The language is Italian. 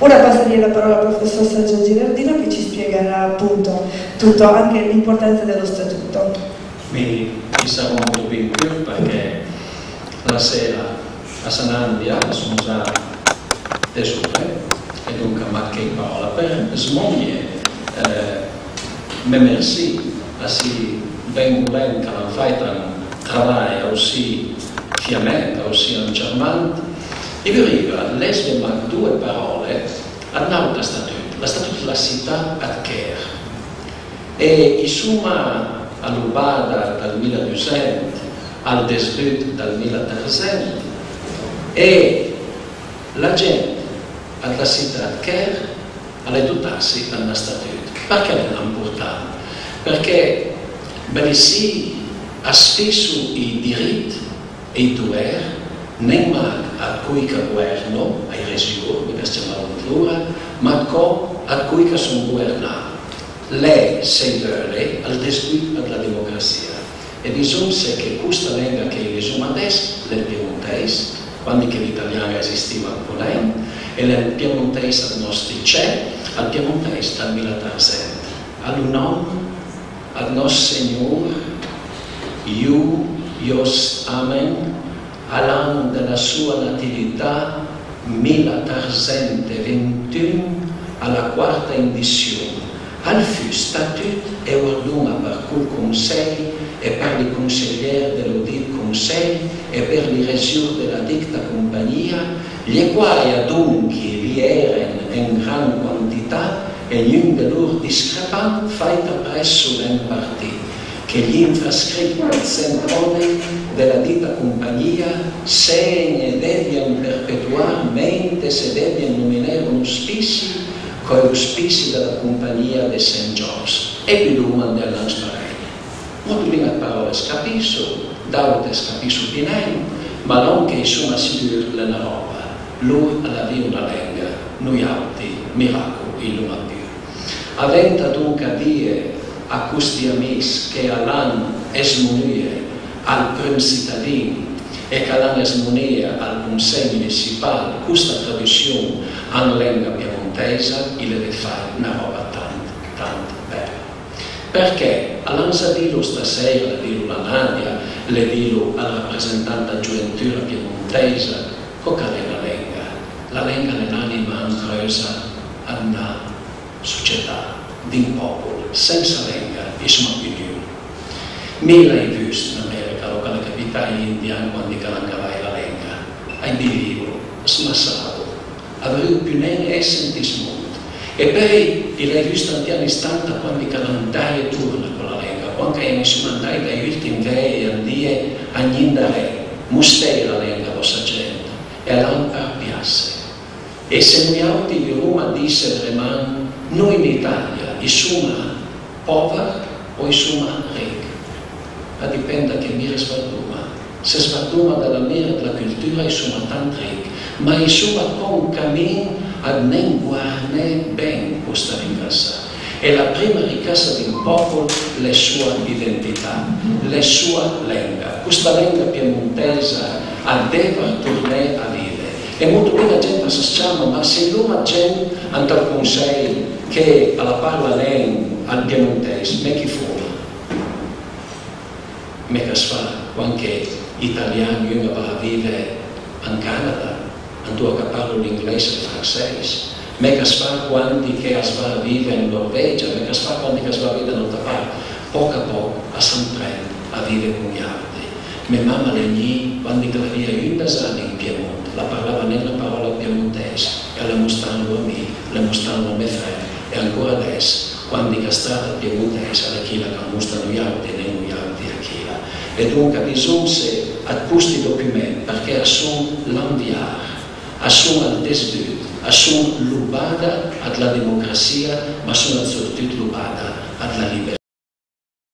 Ora passerei la parola al professor Sergio Girardino che ci spiegherà appunto tutto, anche l'importanza dello statuto. Mi sarò molto più perché la sera a Sanandia sono già tesore e dunque manquei parola per smoglie me merci asi ben volent che non fai un lavoro così fiammante, così entusiasmante. E vi dico, lesbe ma due parole al nuovo statuto, la statuto della città ad Caire. E insomma, all'ubada dal 1200 al desdut dal 1300 e la gente alla città ad Caire alle dotarsi al statuto. Perché è importante? Perché sì, ha spesso i diritti e i doveri non a cui che governo, ai residuati, che si chiamano plura, ma a cui che sono governati. Lei si vuole al desdut della democrazia. E bisogna che questa lingua che è adesso, il piemontese, quando l'italiano esisteva con lei, e il piemontese al nostro c'è, al piemontese dal 1300. All'unome, al nostro Signore, Ios Amen, all'anno della sua natività 1321 alla quarta edizione. Al fu statut e orduna per col Consiglio e per i consiglieri dell'Audit Consiglio e per i resuri della dicta compagnia, gli quali adunque vi erano in gran quantità e ognuno di loro discrepante faita presso l'en partito, che gli infrascritti centroni della dita compagnia segna e devono perpetuarmente se devono nominare un auspici con gli auspici della compagnia di St. George e più domande all'ansparelli. Molto bene parole scapisso, d'aute scapisso pineno, ma non che insomma si dura la roba. Lui alla via una lenga, noi altri, miracoli non ha più. Aventa dunque a dire a questi amici che all'anno esmonire al primo cittadino e che all'anno esmonire al Consiglio municipale questa tradizione in lingua piemontese, il deve fare una roba tanto bella. Perché all'anza dillo stasera, le dillo la Nadia, le dillo al rappresentante della gioventù piemontese, cosa è la lingua? La lingua è l'anima incrosa a una società, di un popolo, senza lingua, è una opinione. Me l'hai visto in America, con la capitale indiana, quando cantava la lingua, hai vivivo, smassato, avevo più niente e sentismo. E poi l'hai visto anche all'istante quando cantava torna con la lingua, quando mi sono andato dagli ultimi vei e andie a niente, mostrare la lingua alla gente, e all'ampia piazza. E se noi altri di Roma disse rimane, noi in Italia, sono poveri o sono ricchi? Ma dipende che mira sbarduma. Se sbarduma dalla mira della cultura sono tanto ricchi, ma sono con un cammino a non guardare bene questa ricchezza. E la prima ricchezza di un popolo è la sua identità, la sua lingua. Questa lingua piemontese deve tornare a vivere. E molto bene la gente si chiama, ma se l'uomo gente andrà al Consiglio che alla parla lei al piemontese, me chi fuori? Me che si fa quando italiani va a vivere in Canada, andò a parlare l'inglese e il francese, me che si fa quando che si va a vivere in Norvegia, me che si fa quando che si va a vivere in un'altra parte, poco a poco si prende a vivere con gli altri. Mia mamma lì, quando che viveva in Besani in Piemonte, la parlava nella parola piemontese e la mostrando a me, la mostrando a mio fratello. E ancora adesso, quando è stata piemontese, la Chila che mostrano gli altri e non gli altri a Chila. E dunque bisogna a questi documenti perché sono l'inviare, sono al desdut, sono l'ubada alla democrazia, ma sono soprattutto l'ubada alla libertà.